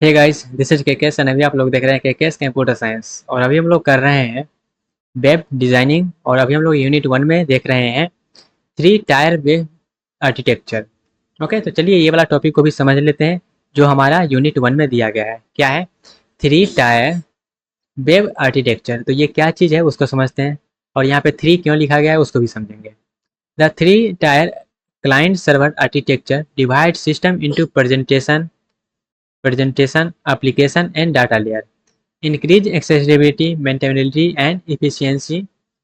Hey guys, this is KKS and अभी आप लोग देख रहे हैं केकेएस कंप्यूटर साइंस। और अभी हम लोग कर रहे हैं वेब डिजाइनिंग। और अभी हम लोग यूनिट 1 में देख रहे हैं three tier web architecture. Okay, तो चलिए ये वाला टॉपिक को भी समझ लेते हैं जो हमारा यूनिट 1 में दिया गया है। क्या है? Three tier web architecture. तो ये क्या चीज़ है उसको समझते हैं, और यहाँ पे थ्री क्यों लिखा गया है उसको भी समझेंगे। The three tier client server architecture divide system into presentation, application, and data layer. Increase accessibility, maintainability, and efficiency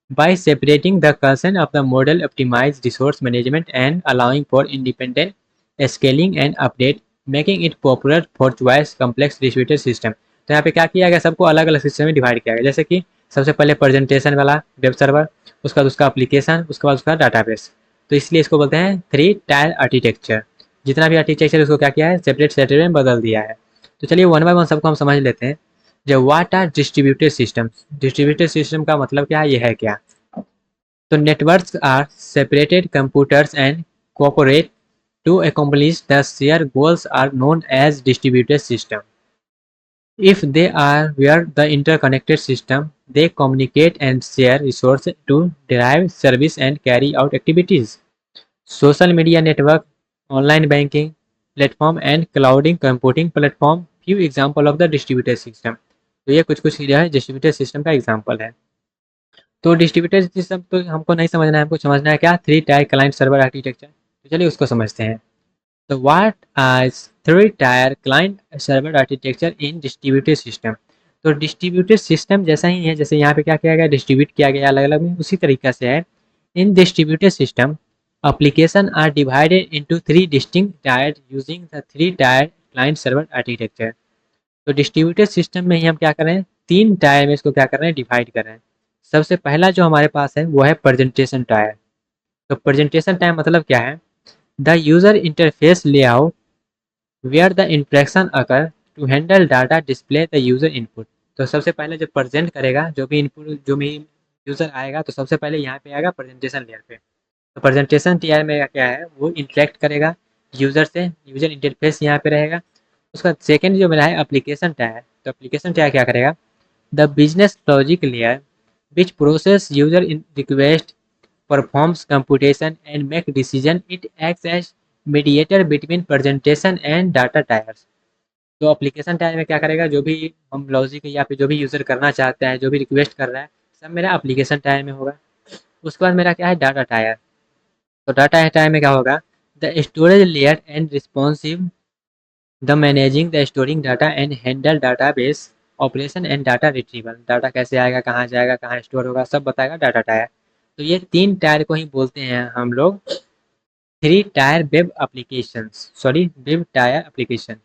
by separating the concern of the model, optimize resource management, and allowing for independent scaling and update, making it popular for choice complex distributed system. तो यहाँ पे क्या किया गया, सबको अलग अलग system में डिवाइड किया गया। जैसे कि सबसे पहले प्रेजेंटेशन वाला वेब सर्वर, उसका उसका एप्लीकेशन, उसके बाद उसका डाटाबेस। तो इसलिए इसको बोलते हैं थ्री टायर आर्किटेक्चर। जितना भी आर्किटेक्चर उसको क्या किया है, सेपरेट सेपरेट में बदल दिया है। तो चलिए वन बाय वन सबको हम समझ लेते हैं। जो what are distributed systems, distributed system का मतलब क्या है, ये है क्या। तो networks are separated computers and cooperate to accomplish the shared goals are known as distributed system. If they are where the interconnected system, they communicate and share resources to derive service and carry out activities. Social media network, online banking platform and clouding computing platform, few example of the distributed system. तो ये कुछ कुछ जो है distributed system का example है। तो distributed system तो हमको नहीं समझना है, हमको समझना है क्या, three tier client server architecture. तो चलिए उसको समझते हैं। तो what are three tier client server architecture in distributed system. तो डिस्ट्रीब्यूटेड सिस्टम जैसा ही है, जैसे यहाँ पे क्या किया गया, डिस्ट्रीब्यूट किया गया अलग अलग में, उसी तरीके से है। In distributed system application are divided into three distinct tiers using the three tier client server architecture. तो डिस्ट्रीब्यूटेड सिस्टम में ही हम क्या कर रहे हैं, तीन टायर में इसको क्या कर रहे हैं, डिवाइड कर रहे हैं। सबसे पहला जो हमारे पास है वो है प्रेजेंटेशन टायर। तो प्रेजेंटेशन टायर मतलब क्या है, the user interface layout where the interaction occur to handle data display the user input. तो सबसे पहले जो प्रेजेंट करेगा, जो भी इनपुट, जो भी यूजर आएगा, तो सबसे पहले यहाँ पे आएगा प्रेजेंटेशन लेयर पे। तो प्रेजेंटेशन टीआर में क्या है, वो इंटरेक्ट करेगा यूजर से, यूजर इंटरफेस यहाँ पे रहेगा। उसका सेकंड जो मेरा है एप्लीकेशन टायर। तो एप्लीकेशन टायर क्या करेगा, the business logic layer which process user in request, performs computation and make decision, it acts as mediator between presentation and data tiers. तो एप्लीकेशन टायर में क्या करेगा, जो भी हम लॉजिक या फिर जो भी यूजर करना चाहता है, जो भी रिक्वेस्ट कर रहा है, सब मेरा एप्लीकेशन टायर में होगा। उसके बाद मेरा क्या है, डाटा टायर। तो डाटा टाइप में क्या होगा, the storage layer and responsive, the managing the storing data and handle database operation and data retrieval. Data कैसे आएगा, कहाँ जाएगा, कहाँ स्टोर होगा, सब बताएगा डाटा टायर। तो ये तीन टायर को ही बोलते हैं हम लोग three tier web application, sorry web tyre application.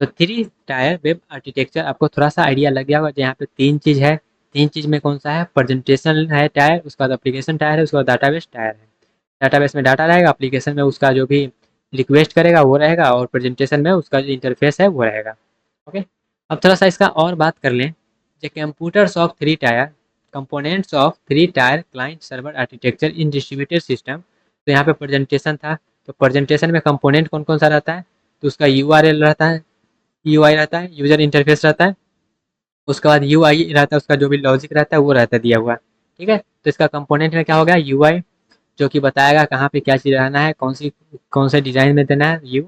तो थ्री टायर वेब आर्किटेक्चर आपको थोड़ा सा आइडिया लग गया होगा। यहाँ पे तीन चीज़ है, तीन चीज़ में कौन सा है, प्रेजेंटेशन है टायर, उसका बाद एप्लीकेशन टायर है, उसका बाद डाटाबेस टायर है। डाटाबेस में डाटा रहेगा, एप्लीकेशन में उसका जो भी रिक्वेस्ट करेगा वो रहेगा, और प्रेजेंटेशन में उसका जो इंटरफेस है वो रहेगा। ओके, अब थोड़ा सा इसका और बात कर लें। जो computers of three tier, components of three tier client server architecture in distributed system. तो यहाँ पे प्रेजेंटेशन था, तो प्रेजेंटेशन में कंपोनेंट कौन कौन सा रहता है, तो उसका यूआरएल रहता है, यूआई रहता है, यूजर इंटरफेस रहता है। उसके बाद यूआई रहता है, उसका जो भी लॉजिक रहता है वो रहता है दिया हुआ। ठीक है, तो इसका कंपोनेंट में क्या हो गया, यूआई, जो कि बताएगा कहाँ पे क्या चीज़ रहना है, कौन से डिज़ाइन में देना है यू।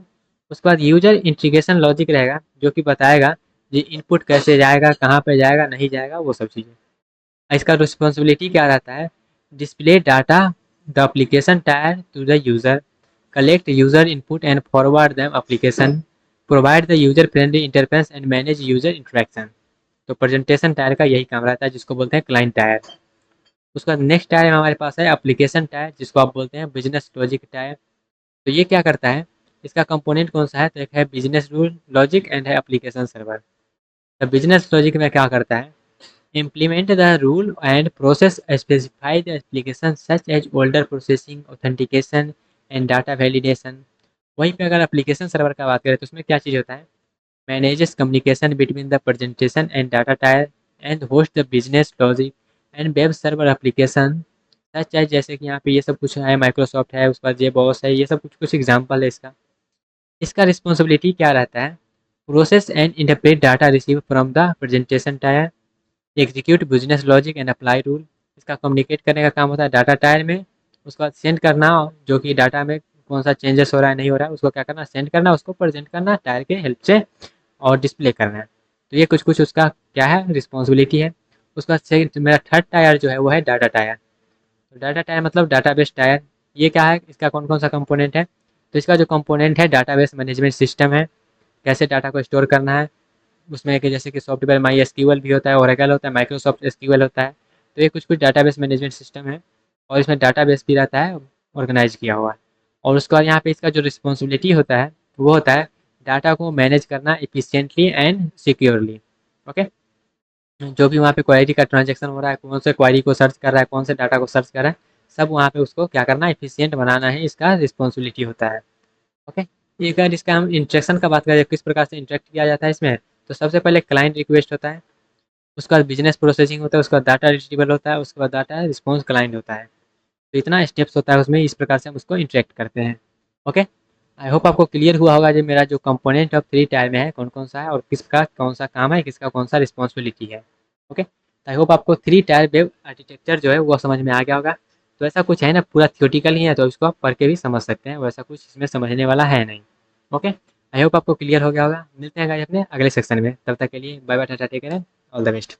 उसके बाद यूजर इंटीग्रेशन लॉजिक रहेगा, जो कि बताएगा ये इनपुट कैसे जाएगा, कहाँ पे जाएगा, नहीं जाएगा, वो सब चीज़ें। इसका रिस्पॉन्सिबिलिटी क्या रहता है, display data the application tier two the user, collect user input and forward them application, provide the user friendly interface and manage user interaction. तो प्रेजेंटेशन टायर का यही काम रहता है, जिसको बोलते हैं क्लाइंट टायर। उसका नेक्स्ट टायर हमारे पास है एप्लीकेशन टायर, जिसको आप बोलते हैं बिजनेस लॉजिक टायर। तो ये क्या करता है, इसका कंपोनेंट कौन सा है, तो एक है बिजनेस रूल लॉजिक एंड है एप्लीकेशन सर्वर। तो बिजनेस लॉजिक में क्या करता है, implement the rule and process specify the application such as order processing, authentication and data validation। वहीं पे अगर एप्लीकेशन सर्वर का बात करें तो उसमें क्या चीज़ होता है, manages communication between the presentation and data tier and host the business logic and web server application सच है। जैसे कि यहाँ पे ये सब कुछ है, माइक्रोसॉफ्ट है, उसके बाद जे बॉस है, ये सब कुछ कुछ एग्जाम्पल है इसका। इसका रिस्पॉन्सिबिलिटी क्या रहता है, process and interpret data receive from the presentation tier, execute business logic and apply rule. इसका कम्युनिकेट करने का काम होता है डाटा टायर में, उसके बाद सेंड करना, जो कि डाटा में कौन सा चेंजेस हो रहा है नहीं हो रहा है उसको क्या करना, सेंड करना, उसको प्रेजेंट करना टायर के हेल्प से और डिस्प्ले करना है। तो ये कुछ कुछ उसका क्या है, रिस्पॉन्सिबिलिटी है। उसका सेकंड मेरा थर्ड टायर जो है वो है डाटा टायर। तो डाटा टायर मतलब डाटाबेस टायर। ये क्या है, इसका कौन कौन सा कंपोनेंट है, तो इसका जो कंपोनेंट है डाटाबेस मैनेजमेंट सिस्टम है, कैसे डाटा को स्टोर करना है उसमें, कि जैसे कि सॉफ्टवेयर माई एसक्यूएल भी होता है, ओरेकल होता है, माइक्रोसॉफ्ट एसक्यूएल होता है। तो ये कुछ कुछ डाटाबेस मैनेजमेंट सिस्टम है, और इसमें डाटाबेस भी रहता है ऑर्गेनाइज किया हुआ है। और उसके बाद यहाँ पे इसका जो रिस्पॉन्सिबिलिटी होता है वो होता है डाटा को मैनेज करना इफिशियंटली एंड सिक्योरली। ओके, जो भी वहाँ पे क्वेरी का ट्रांजेक्शन हो रहा है, कौन से क्वेरी को सर्च कर रहा है, कौन से डाटा को सर्च कर रहा है, सब वहाँ पे उसको क्या करना है, एफिशिएंट बनाना है, इसका रिस्पॉन्सिबिलिटी होता है। ओके, ये अगर इसका हम इंटरेक्शन का बात करें, किस प्रकार से इंटरेक्ट किया जाता है इसमें, तो सबसे पहले क्लाइंट रिक्वेस्ट होता है, उसका बिजनेस प्रोसेसिंग होता है, उसका डाटा रिट्रीवल होता है, उसके बाद डाटा रिस्पॉन्स क्लाइंट होता है। तो इतना स्टेप्स होता है उसमें, इस प्रकार से हम उसको इंटरेक्ट करते हैं। ओके, आई होप आपको क्लियर हुआ होगा जो मेरा जो कंपोनेंट ऑफ थ्री टायर में है कौन कौन सा है, और किसका कौन सा काम है, किसका कौन सा रिस्पॉन्सिबिलिटी है। ओके, आई होप आपको थ्री टायर वेब आर्किटेक्चर जो है वो समझ में आ गया होगा। तो ऐसा कुछ है ना, पूरा थियोटिकल ही है, तो इसको आप पढ़ के भी समझ सकते हैं, वैसा कुछ इसमें समझने वाला है नहीं। ओके, आई होप आपको क्लियर हो गया होगा। मिलते हैं गाइस अपने अगले सेक्शन में, तब तक के लिए bye bye, tata, take care, all the best.